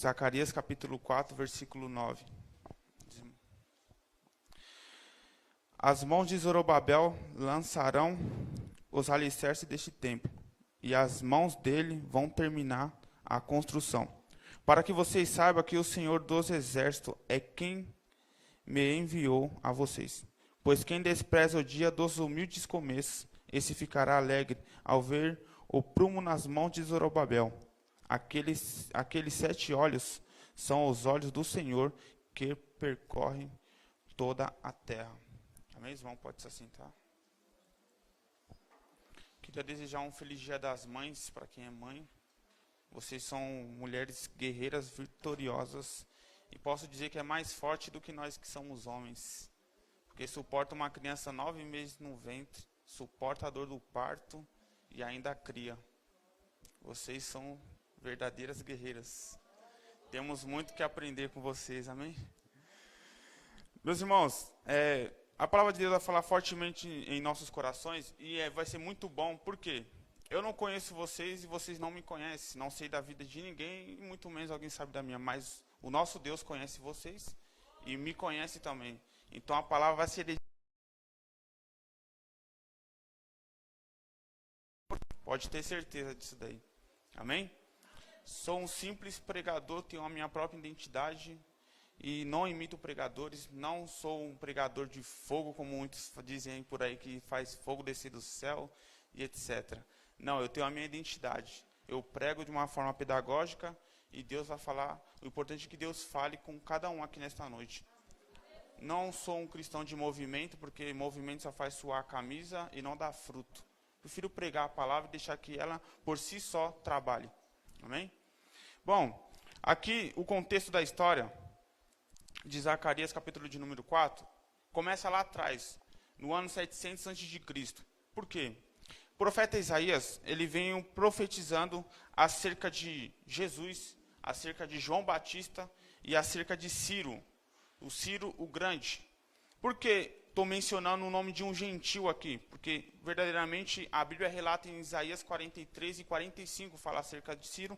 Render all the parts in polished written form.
Zacarias capítulo 4, versículo 9. As mãos de Zorobabel lançarão os alicerces deste templo, e as mãos dele vão terminar a construção. Para que vocês saibam que o Senhor dos Exércitos é quem me enviou a vocês. Pois quem despreza o dia dos humildes começos, esse ficará alegre ao ver o prumo nas mãos de Zorobabel. Aqueles 7 olhos são os olhos do Senhor que percorrem toda a terra. Amém, irmão? Pode se assentar. Queria desejar um feliz Dia das Mães para quem é mãe. Vocês são mulheres guerreiras vitoriosas. E posso dizer que é mais forte do que nós que somos homens. Porque suporta uma criança 9 meses no ventre, suporta a dor do parto e ainda cria. Vocês são verdadeiras guerreiras. Temos muito que aprender com vocês, amém? Meus irmãos, a palavra de Deus vai falar fortemente em nossos corações e vai ser muito bom, por quê? Eu não conheço vocês e vocês não me conhecem, não sei da vida de ninguém e muito menos alguém sabe da minha, mas o nosso Deus conhece vocês e me conhece também. Então a palavra vai ser... Pode ter certeza disso daí, amém? Sou um simples pregador, tenho a minha própria identidade e não imito pregadores. Não sou um pregador de fogo, como muitos dizem por aí, que faz fogo descer do céu e etc. Não, eu tenho a minha identidade. Eu prego de uma forma pedagógica e Deus vai falar. O importante é que Deus fale com cada um aqui nesta noite. Não sou um cristão de movimento, porque movimento só faz suar a camisa e não dá fruto. Prefiro pregar a palavra e deixar que ela, por si só, trabalhe. Amém? Bom, aqui o contexto da história de Zacarias, capítulo de número 4, começa lá atrás, no ano 700 a.C. Por quê? O profeta Isaías, ele vem profetizando acerca de Jesus, acerca de João Batista e acerca de Ciro, o Ciro o Grande. Por que estou mencionando o nome de um gentil aqui? Porque verdadeiramente a Bíblia relata em Isaías 43 e 45, fala acerca de Ciro,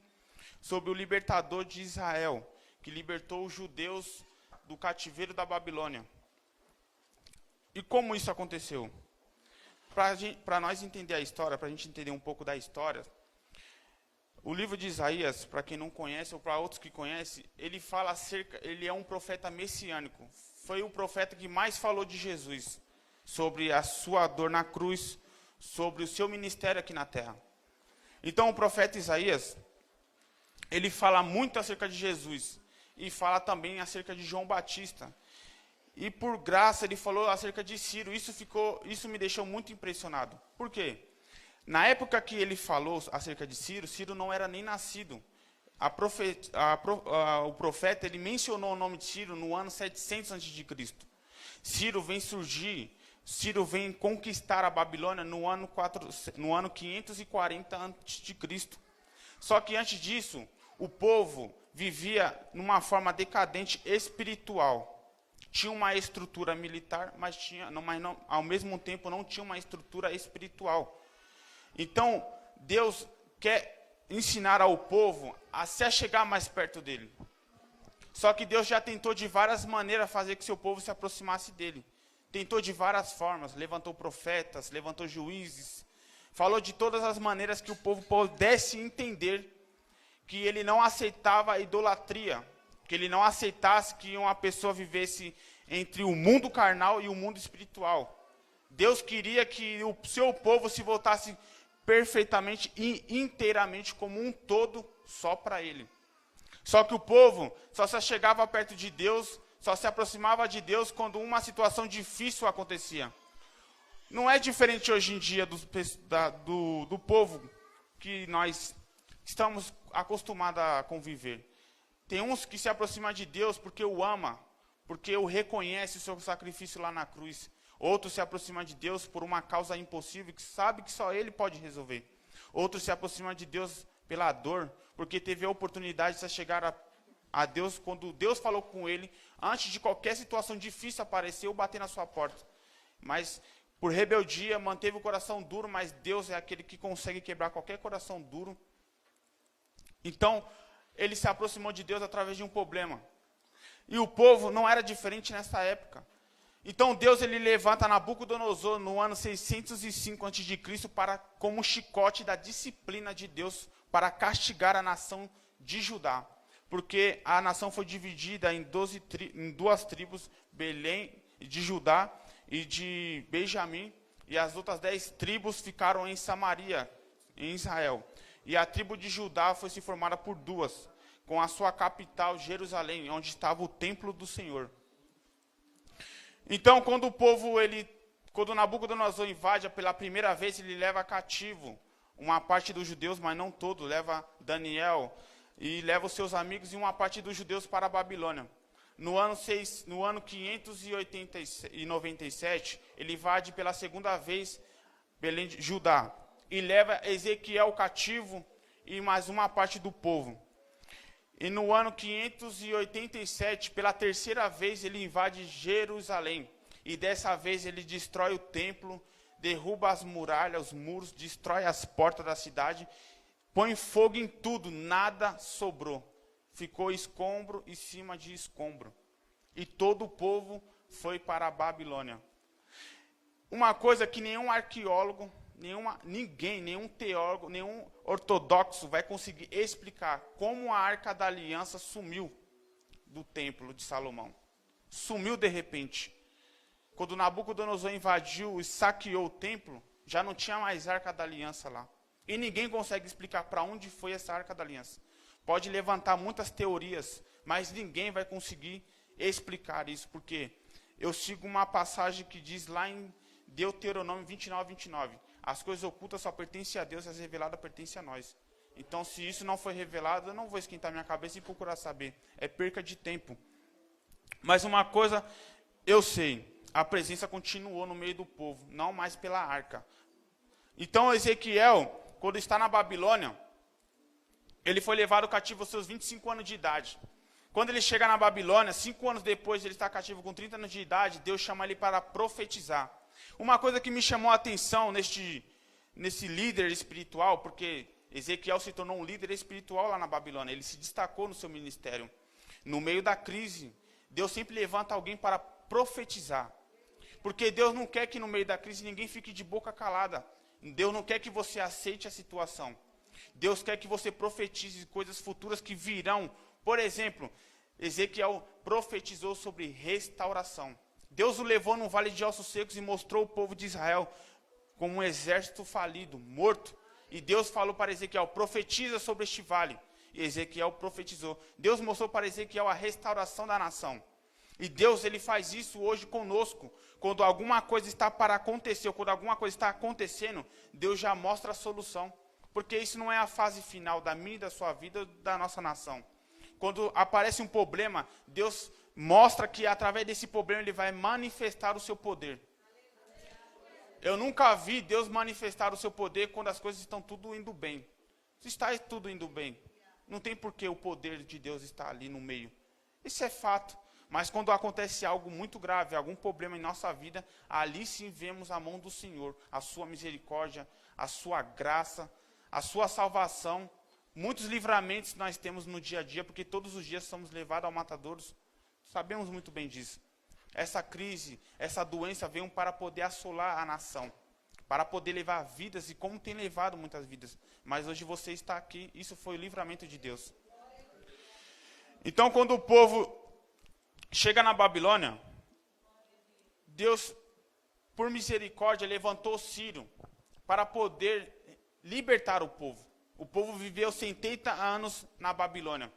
sobre o libertador de Israel, que libertou os judeus do cativeiro da Babilônia. E como isso aconteceu? Para nós entender a história, para a gente entender um pouco da história, o livro de Isaías, para quem não conhece ou para outros que conhecem, ele fala ele é um profeta messiânico. Foi o profeta que mais falou de Jesus, sobre a sua dor na cruz, sobre o seu ministério aqui na terra. Então o profeta Isaías, ele fala muito acerca de Jesus e fala também acerca de João Batista. E por graça ele falou acerca de Ciro. Isso me deixou muito impressionado. Por quê? Na época que ele falou acerca de Ciro, Ciro não era nem nascido. O profeta ele mencionou o nome de Ciro no ano 700 a.C. Ciro vem surgir, Ciro vem conquistar a Babilônia no ano 540 a.C. Só que antes disso, o povo vivia numa forma decadente espiritual. Tinha uma estrutura militar, mas ao mesmo tempo não tinha uma estrutura espiritual. Então, Deus quer ensinar ao povo a se achegar mais perto dele. Só que Deus já tentou de várias maneiras fazer que seu povo se aproximasse dele. Tentou de várias formas, levantou profetas, levantou juízes, falou de todas as maneiras que o povo pudesse entender que ele não aceitava a idolatria, que ele não aceitasse que uma pessoa vivesse entre o mundo carnal e o mundo espiritual. Deus queria que o seu povo se voltasse perfeitamente e inteiramente como um todo só para ele. Só que o povo só se chegava perto de Deus, só se aproximava de Deus quando uma situação difícil acontecia. Não é diferente hoje em dia do povo que nós estamos acostumados a conviver. Tem uns que se aproximam de Deus porque o ama, porque o reconhece o seu sacrifício lá na cruz. Outros se aproximam de Deus por uma causa impossível, que sabe que só Ele pode resolver. Outros se aproximam de Deus pela dor, porque teve a oportunidade de se chegar a Deus quando Deus falou com ele, antes de qualquer situação difícil aparecer ou bater na sua porta. Mas por rebeldia, manteve o coração duro, mas Deus é aquele que consegue quebrar qualquer coração duro. Então, ele se aproximou de Deus através de um problema. E o povo não era diferente nessa época. Então Deus ele levanta Nabucodonosor no ano 605 a.C. para como chicote da disciplina de Deus para castigar a nação de Judá. Porque a nação foi dividida em duas tribos, Belém de Judá e de Benjamim, e as outras 10 tribos ficaram em Samaria, em Israel. E a tribo de Judá foi se formada por duas, com a sua capital, Jerusalém, onde estava o templo do Senhor. Então, quando Nabucodonosor invade pela primeira vez, ele leva cativo uma parte dos judeus, mas não todo, leva Daniel e leva os seus amigos e uma parte dos judeus para a Babilônia. No ano 597, ele invade pela segunda vez Belém de Judá e leva Ezequiel cativo e mais uma parte do povo. E no ano 587, pela terceira vez, ele invade Jerusalém. E dessa vez ele destrói o templo, derruba as muralhas, os muros, destrói as portas da cidade, põe fogo em tudo, nada sobrou. Ficou escombro em cima de escombro. E todo o povo foi para a Babilônia. Uma coisa que nenhum arqueólogo, nenhum teólogo, nenhum ortodoxo vai conseguir explicar como a Arca da Aliança sumiu do templo de Salomão. Sumiu de repente. Quando Nabucodonosor invadiu e saqueou o templo, já não tinha mais Arca da Aliança lá. E ninguém consegue explicar para onde foi essa Arca da Aliança. Pode levantar muitas teorias, mas ninguém vai conseguir explicar isso, porque eu sigo uma passagem que diz lá em Deuteronômio 29:29. As coisas ocultas só pertencem a Deus e as reveladas pertencem a nós. Então, se isso não foi revelado, eu não vou esquentar minha cabeça e procurar saber. É perca de tempo. Mas uma coisa eu sei, a presença continuou no meio do povo, não mais pela arca. Então, Ezequiel, quando está na Babilônia, ele foi levado cativo aos seus 25 anos de idade. Quando ele chega na Babilônia, 5 anos depois, ele está cativo com 30 anos de idade, Deus chama ele para profetizar. Uma coisa que me chamou a atenção nesse líder espiritual, porque Ezequiel se tornou um líder espiritual lá na Babilônia, ele se destacou no seu ministério. No meio da crise, Deus sempre levanta alguém para profetizar. Porque Deus não quer que no meio da crise ninguém fique de boca calada. Deus não quer que você aceite a situação. Deus quer que você profetize coisas futuras que virão. Por exemplo, Ezequiel profetizou sobre restauração. Deus o levou num vale de ossos secos e mostrou o povo de Israel como um exército falido, morto. E Deus falou para Ezequiel, profetiza sobre este vale. E Ezequiel profetizou. Deus mostrou para Ezequiel a restauração da nação. E Deus, ele faz isso hoje conosco. Quando alguma coisa está para acontecer, ou quando alguma coisa está acontecendo, Deus já mostra a solução. Porque isso não é a fase final da minha e da sua vida, da nossa nação. Quando aparece um problema, Deus mostra que através desse problema ele vai manifestar o seu poder. Eu nunca vi Deus manifestar o seu poder quando as coisas estão tudo indo bem. Se está tudo indo bem, não tem por que o poder de Deus estar ali no meio. Isso é fato. Mas quando acontece algo muito grave, algum problema em nossa vida, ali sim vemos a mão do Senhor, a sua misericórdia, a sua graça, a sua salvação. Muitos livramentos nós temos no dia a dia, porque todos os dias somos levados ao matadouros. Sabemos muito bem disso. Essa crise, essa doença veio para poder assolar a nação, para poder levar vidas, e como tem levado muitas vidas. Mas hoje você está aqui, isso foi o livramento de Deus. Então, quando o povo chega na Babilônia, Deus, por misericórdia, levantou Ciro para poder libertar o povo. O povo viveu 70 anos na Babilônia.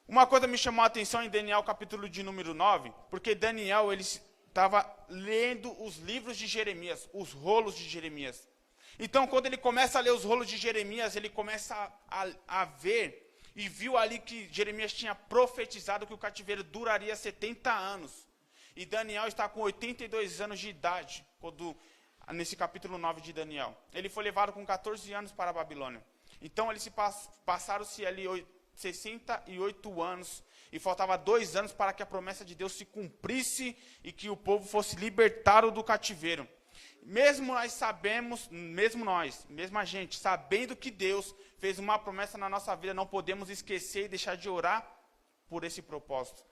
Uma coisa me chamou a atenção em Daniel, capítulo de número 9, porque Daniel ele estava lendo os livros de Jeremias, os rolos de Jeremias. Então, quando ele começa a ler os rolos de Jeremias, ele começa a ver e viu ali que Jeremias tinha profetizado que o cativeiro duraria 70 anos. E Daniel está com 82 anos de idade, nesse capítulo 9 de Daniel. Ele foi levado com 14 anos para a Babilônia. Então, eles passaram-se ali 68 anos, e faltava 2 anos para que a promessa de Deus se cumprisse e que o povo fosse libertado do cativeiro. mesmo a gente, sabendo que Deus fez uma promessa na nossa vida, não podemos esquecer e deixar de orar por esse propósito.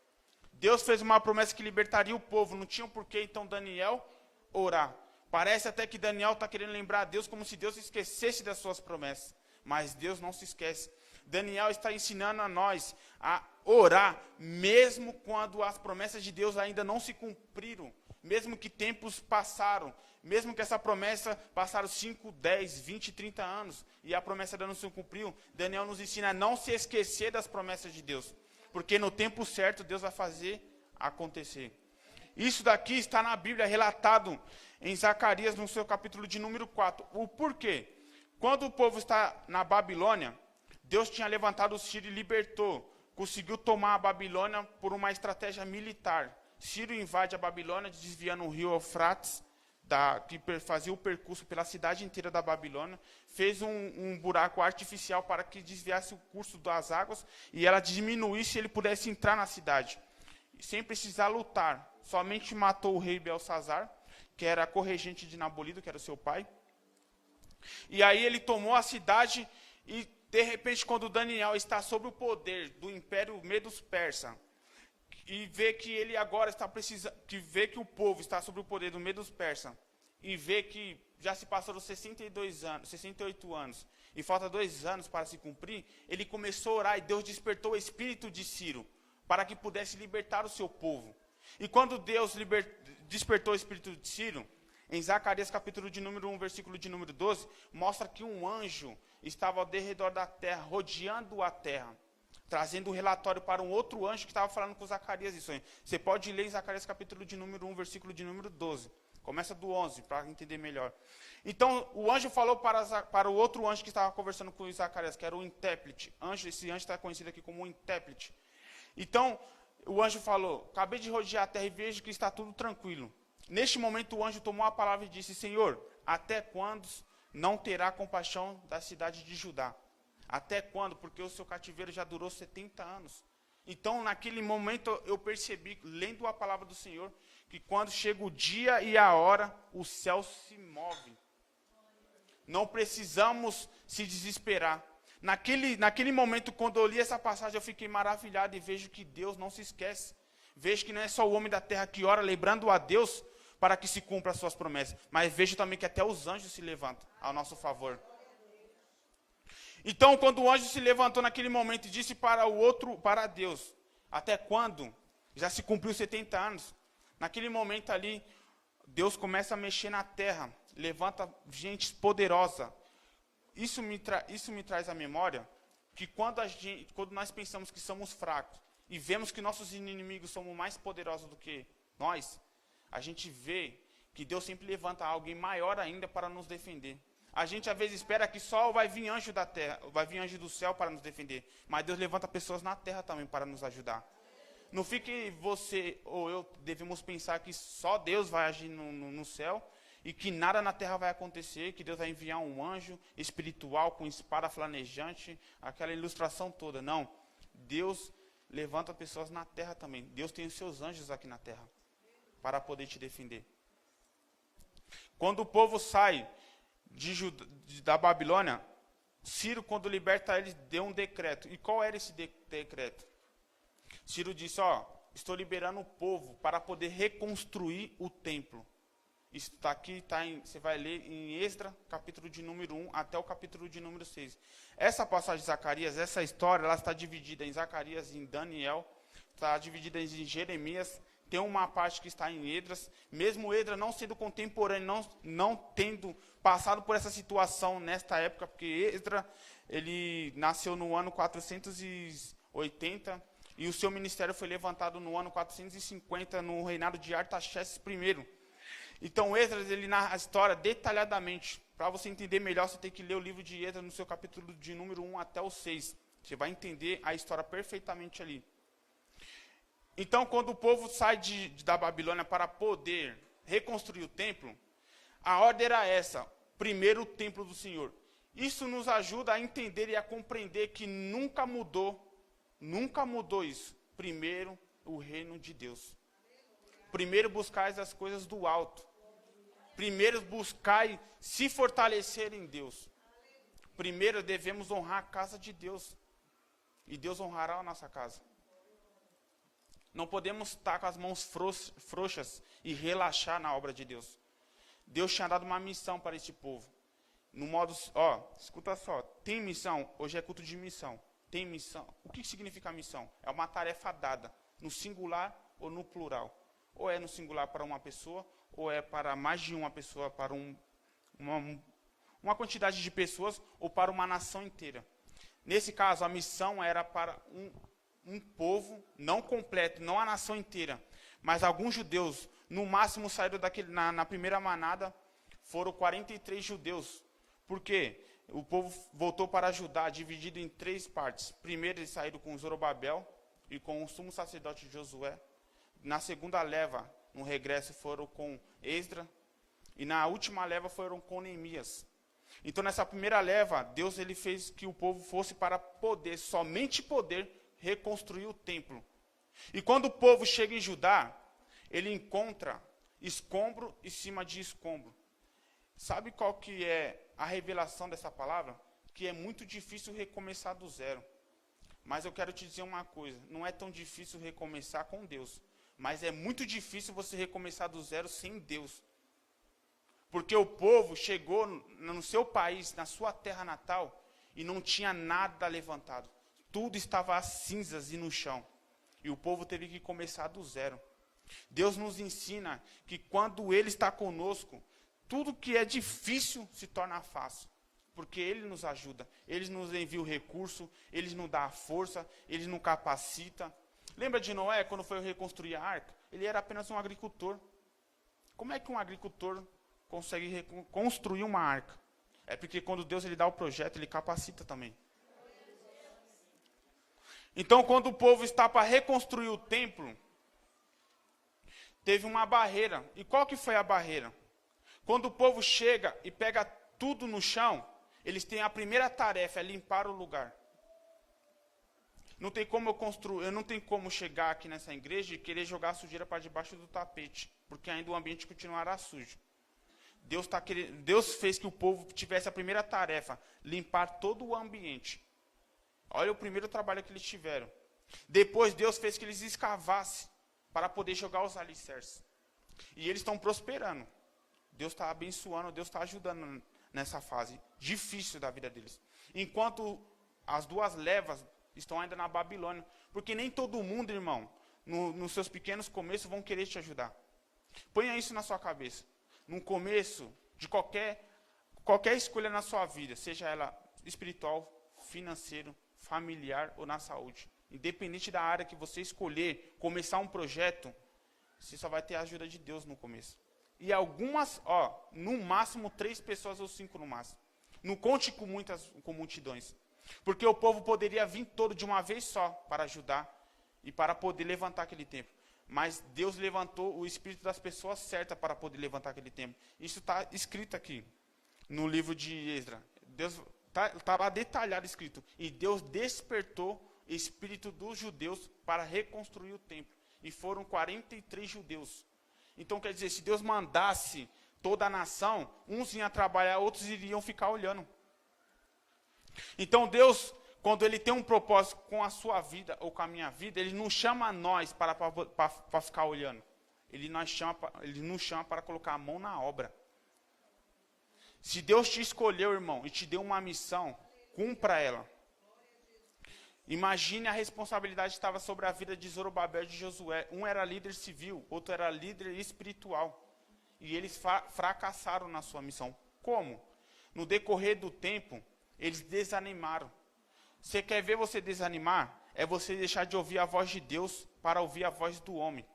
Deus fez uma promessa que libertaria o povo, não tinha por que então Daniel orar. Parece até que Daniel está querendo lembrar a Deus como se Deus esquecesse das suas promessas, mas Deus não se esquece. Daniel está ensinando a nós a orar, mesmo quando as promessas de Deus ainda não se cumpriram, mesmo que tempos passaram, mesmo que essa promessa passaram 5, 10, 20, 30 anos, e a promessa ainda não se cumpriu, Daniel nos ensina a não se esquecer das promessas de Deus, porque no tempo certo Deus vai fazer acontecer. Isso daqui está na Bíblia relatado em Zacarias, no seu capítulo de número 4. O porquê? Quando o povo está na Babilônia, Deus tinha levantado o Ciro e libertou, conseguiu tomar a Babilônia por uma estratégia militar. Ciro invade a Babilônia, desviando o rio Eufrates, que fazia o percurso pela cidade inteira da Babilônia, fez um buraco artificial para que desviasse o curso das águas e ela diminuísse e ele pudesse entrar na cidade, sem precisar lutar. Somente matou o rei Belsazar, que era corregente de Nabolido, que era seu pai. E aí ele tomou a cidade e, de repente, quando Daniel está sob o poder do Império Medos-Persa, e vê que ele agora está precisando, que vê que o povo está sob o poder do Medos-Persa, e vê que já se passaram 68 anos, e falta 2 anos para se cumprir, ele começou a orar e Deus despertou o espírito de Ciro, para que pudesse libertar o seu povo. E quando Deus despertou o espírito de Ciro, em Zacarias capítulo de número 1, versículo de número 12, mostra que um anjo estava ao redor da terra, rodeando a terra, trazendo um relatório para um outro anjo que estava falando com Zacarias isso aí. Você pode ler em Zacarias capítulo de número 1, versículo de número 12. Começa do 11, para entender melhor. Então, o anjo falou para o outro anjo que estava conversando com Zacarias, que era o intérprete. Esse anjo está conhecido aqui como o intérprete. Então, o anjo falou, acabei de rodear a terra e vejo que está tudo tranquilo. Neste momento, o anjo tomou a palavra e disse, Senhor, até quando não terá compaixão da cidade de Judá? Até quando? Porque o seu cativeiro já durou 70 anos. Então, naquele momento, eu percebi, lendo a palavra do Senhor, que quando chega o dia e a hora, o céu se move. Não precisamos se desesperar. Naquele momento, quando eu li essa passagem, eu fiquei maravilhado e vejo que Deus não se esquece. Vejo que não é só o homem da terra que ora, lembrando a Deus para que se cumpra as suas promessas. Mas vejo também que até os anjos se levantam ao nosso favor. Então, quando o anjo se levantou naquele momento e disse para Deus, até quando? Já se cumpriu 70 anos. Naquele momento ali, Deus começa a mexer na terra, levanta gente poderosa. Isso me traz à memória que quando nós pensamos que somos fracos e vemos que nossos inimigos são mais poderosos do que nós, a gente vê que Deus sempre levanta alguém maior ainda para nos defender. A gente às vezes espera que só vai vir anjo da terra, vai vir anjo do céu para nos defender, mas Deus levanta pessoas na terra também para nos ajudar. Não fique você ou eu devemos pensar que só Deus vai agir no céu e que nada na terra vai acontecer, que Deus vai enviar um anjo espiritual com espada flamejante, aquela ilustração toda. Não, Deus levanta pessoas na terra também. Deus tem os seus anjos aqui na terra para poder te defender. Quando o povo sai da Babilônia, Ciro, quando liberta eles, deu um decreto. E qual era esse decreto? Ciro disse, estou liberando o povo para poder reconstruir o templo. Isso está aqui, você vai ler em Esdras, capítulo de número 1 até o capítulo de número 6. Essa passagem de Zacarias, essa história, ela está dividida em Zacarias e em Daniel, está dividida em Jeremias, tem uma parte que está em Esdras, mesmo Esdras não sendo contemporâneo, não tendo passado por essa situação nesta época, porque Esdras, ele nasceu no ano 480, e o seu ministério foi levantado no ano 450, no reinado de Artaxerxes I. Então, Esdras, ele narra a história detalhadamente. Para você entender melhor, você tem que ler o livro de Esdras no seu capítulo de número 1 até o 6. Você vai entender a história perfeitamente ali. Então, quando o povo sai da Babilônia para poder reconstruir o templo, a ordem era essa: primeiro o templo do Senhor. Isso nos ajuda a entender e a compreender que nunca mudou isso. Primeiro, o reino de Deus. Primeiro buscais as coisas do alto. Primeiro buscai se fortalecer em Deus. Primeiro devemos honrar a casa de Deus. E Deus honrará a nossa casa. Não podemos estar com as mãos frouxas e relaxar na obra de Deus. Deus tinha dado uma missão para este povo. No modo, escuta só, tem missão, hoje é culto de missão. Tem missão. O que significa missão? É uma tarefa dada, no singular ou no plural. Ou é no singular para uma pessoa, ou é para mais de uma pessoa, para uma quantidade de pessoas, ou para uma nação inteira. Nesse caso, a missão era para um povo, não completo, não a nação inteira, mas alguns judeus, no máximo saíram na primeira manada, foram 43 judeus. Por quê? O povo voltou para Judá, dividido em 3 partes. Primeiro eles saíram com Zorobabel e com o sumo sacerdote Josué. Na segunda leva, no regresso, foram com Esdra. E na última leva foram com Neemias. Então, nessa primeira leva, Deus ele fez que o povo fosse para poder, somente poder, reconstruir o templo. E quando o povo chega em Judá, ele encontra escombro em cima de escombro. Sabe qual que é a revelação dessa palavra? Que é muito difícil recomeçar do zero. Mas eu quero te dizer uma coisa, não é tão difícil recomeçar com Deus, mas é muito difícil você recomeçar do zero sem Deus. Porque o povo chegou no seu país, na sua terra natal, e não tinha nada levantado. Tudo estava às cinzas e no chão. E o povo teve que começar do zero. Deus nos ensina que quando Ele está conosco, tudo que é difícil se torna fácil. Porque Ele nos ajuda. Ele nos envia o recurso, Ele nos dá a força, Ele nos capacita. Lembra de Noé, quando foi reconstruir a arca? Ele era apenas um agricultor. Como é que um agricultor consegue construir uma arca? É porque quando Deus ele dá o projeto, Ele capacita também. Então, quando o povo está para reconstruir o templo, teve uma barreira. E qual que foi a barreira? Quando o povo chega e pega tudo no chão, eles têm a primeira tarefa, é limpar o lugar. Não tem como eu não tenho como chegar aqui nessa igreja e querer jogar a sujeira para debaixo do tapete, porque ainda o ambiente continuará sujo. Deus fez que o povo tivesse a primeira tarefa, limpar todo o ambiente. Olha o primeiro trabalho que eles tiveram. Depois Deus fez que eles escavassem para poder jogar os alicerces. E eles estão prosperando. Deus está abençoando, Deus está ajudando nessa fase difícil da vida deles. Enquanto as 2 levas estão ainda na Babilônia. Porque nem todo mundo, irmão, nos seus pequenos começos vão querer te ajudar. Ponha isso na sua cabeça. No começo de qualquer escolha na sua vida, seja ela espiritual, financeiro, familiar ou na saúde. Independente da área que você escolher, começar um projeto, você só vai ter a ajuda de Deus no começo. E algumas, no máximo 3 pessoas ou 5 no máximo. Não conte com multidões. Porque o povo poderia vir todo de uma vez só para ajudar e para poder levantar aquele templo. Mas Deus levantou o espírito das pessoas certas para poder levantar aquele templo. Isso está escrito aqui no livro de Esdra. Deus está lá detalhado escrito. E Deus despertou o espírito dos judeus para reconstruir o templo. E foram 43 judeus. Então, quer dizer, se Deus mandasse toda a nação, uns iam trabalhar, outros iriam ficar olhando. Então, Deus, quando Ele tem um propósito com a sua vida ou com a minha vida, Ele não chama nós para ficar olhando. Ele nos chama para colocar a mão na obra. Se Deus te escolheu, irmão, e te deu uma missão, cumpra ela. Imagine a responsabilidade que estava sobre a vida de Zorobabel e de Josué. Um era líder civil, outro era líder espiritual. E eles fracassaram na sua missão. Como? No decorrer do tempo, eles desanimaram. Você quer ver você desanimar? É você deixar de ouvir a voz de Deus para ouvir a voz do homem.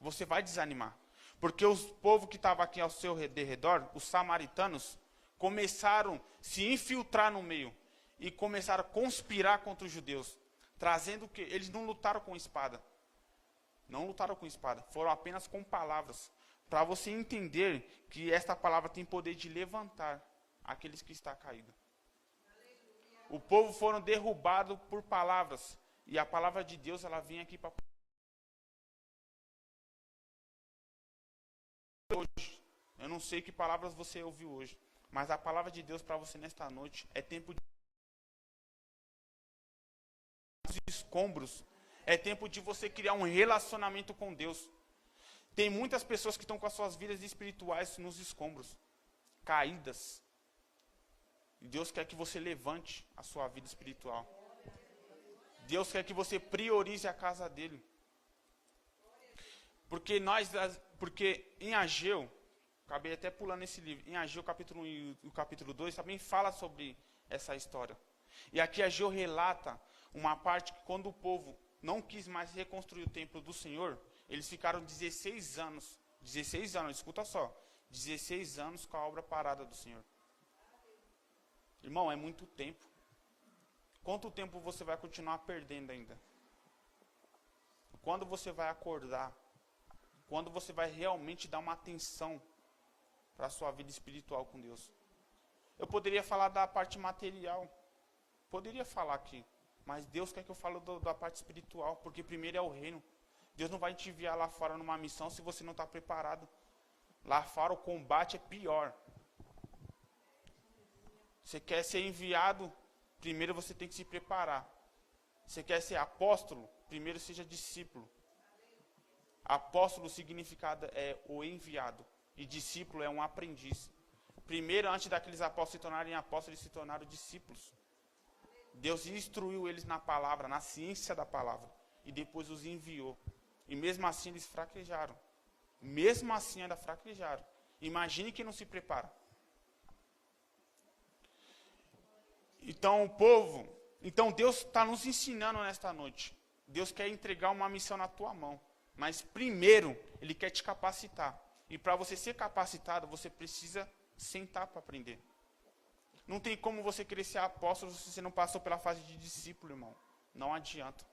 Você vai desanimar. Porque os povos que estavam aqui ao seu redor, os samaritanos, começaram a se infiltrar no meio. E começaram a conspirar contra os judeus. Trazendo o quê? Eles não lutaram com espada. Não lutaram com espada. Foram apenas com palavras. Para você entender que esta palavra tem poder de levantar aqueles que estão caídos. O povo foram derrubados por palavras. E a palavra de Deus, ela vem aqui para... Hoje, eu não sei que palavras você ouviu hoje, mas a palavra de Deus para você nesta noite é tempo de escombros. É tempo de você criar um relacionamento com Deus. Tem muitas pessoas que estão com as suas vidas espirituais nos escombros, caídas. E Deus quer que você levante a sua vida espiritual. Deus quer que você priorize a casa dele. Porque em Ageu, acabei até pulando esse livro, em Ageu capítulo 1 e o capítulo 2 também fala sobre essa história. E aqui Ageu relata uma parte que quando o povo não quis mais reconstruir o templo do Senhor, eles ficaram 16 anos, escuta só, 16 anos com a obra parada do Senhor. Irmão, é muito tempo. Quanto tempo você vai continuar perdendo ainda? Quando você vai acordar? Quando você vai realmente dar uma atenção para a sua vida espiritual com Deus? Eu poderia falar da parte material. Poderia falar aqui. Mas Deus quer que eu fale da parte espiritual. Porque primeiro é o reino. Deus não vai te enviar lá fora numa missão se você não está preparado. Lá fora o combate é pior. Você quer ser enviado, primeiro você tem que se preparar. Você quer ser apóstolo, primeiro seja discípulo. Apóstolo significado é o enviado. E discípulo é um aprendiz. Primeiro, antes daqueles apóstolos se tornarem apóstolos, eles se tornaram discípulos. Deus instruiu eles na palavra, na ciência da palavra. E depois os enviou. E mesmo assim eles fraquejaram. Mesmo assim ainda fraquejaram. Imagine quem não se prepara. Então Deus está nos ensinando nesta noite. Deus quer entregar uma missão na tua mão. Mas primeiro, Ele quer te capacitar. E para você ser capacitado, você precisa sentar para aprender. Não tem como você querer ser apóstolo se você não passou pela fase de discípulo, irmão. Não adianta.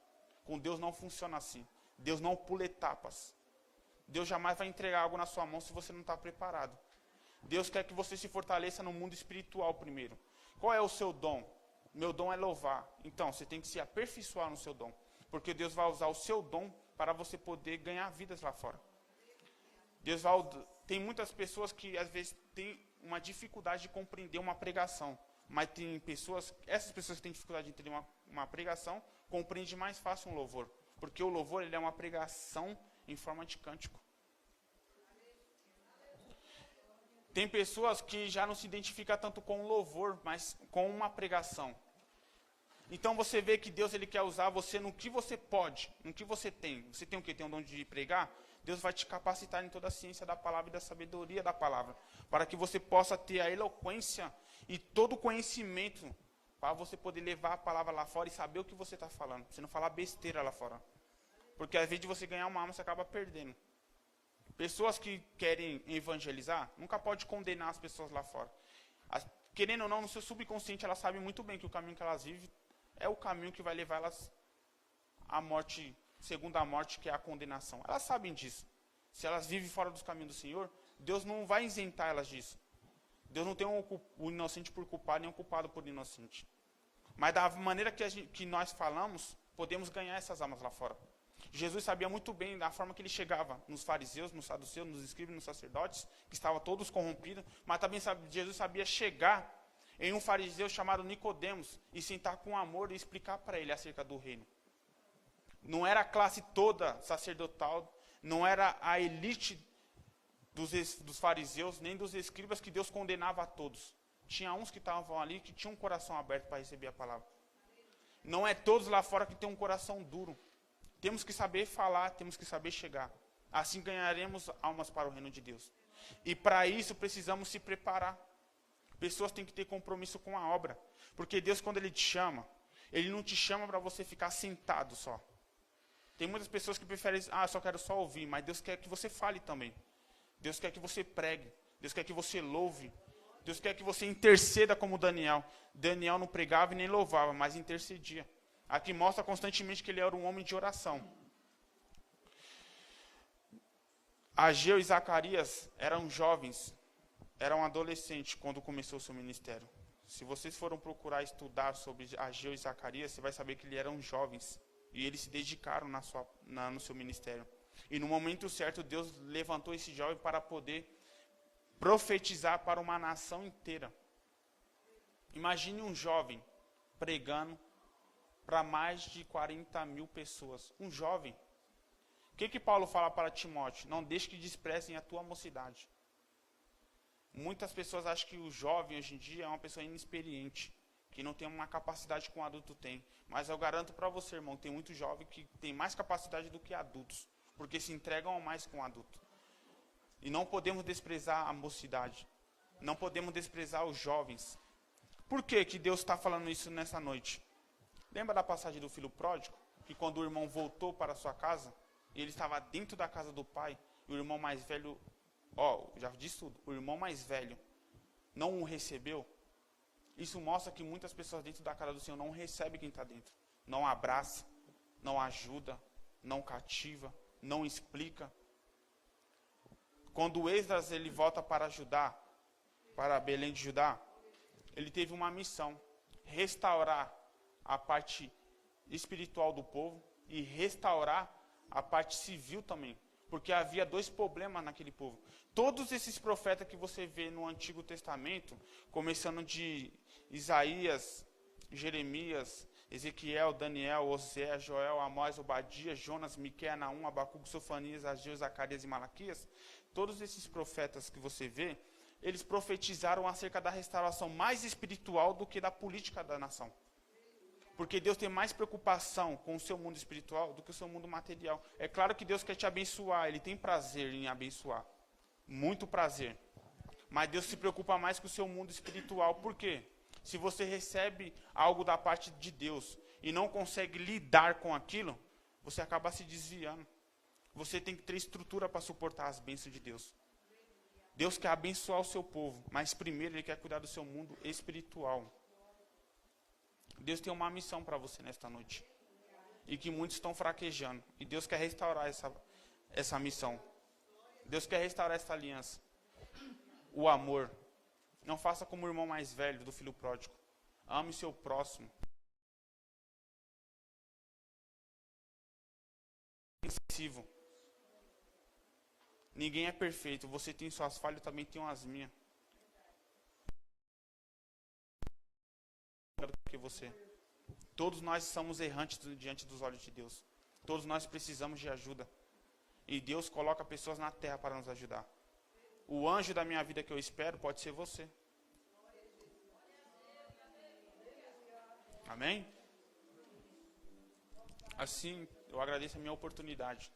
Com Deus não funciona assim. Deus não pula etapas. Deus jamais vai entregar algo na sua mão se você não está preparado. Deus quer que você se fortaleça no mundo espiritual primeiro. Qual é o seu dom? Meu dom é louvar. Então, você tem que se aperfeiçoar no seu dom. Porque Deus vai usar o seu dom para você poder ganhar vidas lá fora. Tem muitas pessoas que às vezes têm uma dificuldade de compreender uma pregação. Mas tem essas pessoas que têm dificuldade de entender uma pregação, compreendem mais fácil um louvor. Porque o louvor ele é uma pregação em forma de cântico. Tem pessoas que já não se identificam tanto com o louvor, mas com uma pregação. Então você vê que Deus ele quer usar você no que você pode, no que você tem. Você tem o quê? Tem o dom de pregar? Deus vai te capacitar em toda a ciência da palavra e da sabedoria da palavra. Para que você possa ter a eloquência e todo o conhecimento para você poder levar a palavra lá fora e saber o que você está falando. Você não falar besteira lá fora. Porque às vezes de você ganhar uma alma, você acaba perdendo. Pessoas que querem evangelizar, nunca pode condenar as pessoas lá fora. Querendo ou não, no seu subconsciente, elas sabem muito bem que o caminho que elas vivem é o caminho que vai levar elas à morte, segunda morte, que é a condenação. Elas sabem disso. Se elas vivem fora dos caminhos do Senhor, Deus não vai isentar elas disso. Deus não tem o inocente por culpado, nem o culpado por inocente. Mas da maneira que nós falamos, podemos ganhar essas almas lá fora. Jesus sabia muito bem da forma que ele chegava nos fariseus, nos saduceus, nos escribas, nos sacerdotes, que estavam todos corrompidos, mas também Jesus sabia chegar em um fariseu chamado Nicodemos e sentar com amor e explicar para ele acerca do reino. Não era a classe toda sacerdotal, não era a elite dos fariseus, nem dos escribas que Deus condenava a todos. Tinha uns que estavam ali que tinham um coração aberto para receber a palavra. Não é todos lá fora que têm um coração duro. Temos que saber falar, temos que saber chegar. Assim ganharemos almas para o reino de Deus. E para isso precisamos se preparar. Pessoas têm que ter compromisso com a obra. Porque Deus, quando Ele te chama, Ele não te chama para você ficar sentado só. Tem muitas pessoas que preferem, só quero só ouvir. Mas Deus quer que você fale também. Deus quer que você pregue. Deus quer que você louve. Deus quer que você interceda como Daniel. Daniel não pregava e nem louvava, mas intercedia. Aqui mostra constantemente que ele era um homem de oração. Ageu e Zacarias eram jovens, eram adolescentes quando começou o seu ministério. Se vocês foram procurar estudar sobre Ageu e Zacarias, você vai saber que eles eram jovens. E eles se dedicaram no seu ministério. E no momento certo, Deus levantou esse jovem para poder profetizar para uma nação inteira. Imagine um jovem pregando para mais de 40 mil pessoas. Um jovem. O que Paulo fala para Timóteo? Não deixe que desprezem a tua mocidade. Muitas pessoas acham que o jovem hoje em dia é uma pessoa inexperiente, que não tem uma capacidade que um adulto tem. Mas eu garanto para você, irmão, tem muito jovem que tem mais capacidade do que adultos, porque se entregam mais que um adulto. E não podemos desprezar a mocidade. Não podemos desprezar os jovens. Por que Deus está falando isso nessa noite? Lembra da passagem do filho pródigo? Que quando o irmão voltou para a sua casa, e ele estava dentro da casa do pai, e o irmão mais velho, já disse tudo, o irmão mais velho não o recebeu. Isso mostra que muitas pessoas dentro da casa do Senhor não recebem quem está dentro. Não abraça, não ajuda, não cativa, não explica. Quando o Esdras ele volta para Judá, para Belém de Judá, ele teve uma missão, restaurar a parte espiritual do povo e restaurar a parte civil também, porque havia dois problemas naquele povo. Todos esses profetas que você vê no Antigo Testamento, começando de Isaías, Jeremias, Ezequiel, Daniel, Osé, Joel, Amós, Obadias, Jonas, Miqueias, Naum, Abacuque, Sofanias, Ageu, Zacarias e Malaquias, todos esses profetas que você vê, eles profetizaram acerca da restauração mais espiritual do que da política da nação. Porque Deus tem mais preocupação com o seu mundo espiritual do que o seu mundo material. É claro que Deus quer te abençoar, Ele tem prazer em abençoar. Muito prazer. Mas Deus se preocupa mais com o seu mundo espiritual. Por quê? Se você recebe algo da parte de Deus e não consegue lidar com aquilo, você acaba se desviando. Você tem que ter estrutura para suportar as bênçãos de Deus. Deus quer abençoar o seu povo, mas primeiro Ele quer cuidar do seu mundo espiritual. Deus tem uma missão para você nesta noite. E que muitos estão fraquejando. E Deus quer restaurar essa missão. Deus quer restaurar essa aliança. O amor. Não faça como o irmão mais velho do filho pródigo. Ame o seu próximo. Incisivo. Ninguém é perfeito. Você tem suas falhas, eu também tenho as minhas. Que você. Todos nós somos errantes diante dos olhos de Deus. Todos nós precisamos de ajuda. E Deus coloca pessoas na terra para nos ajudar. O anjo da minha vida que eu espero pode ser você. Amém? Assim, eu agradeço a minha oportunidade.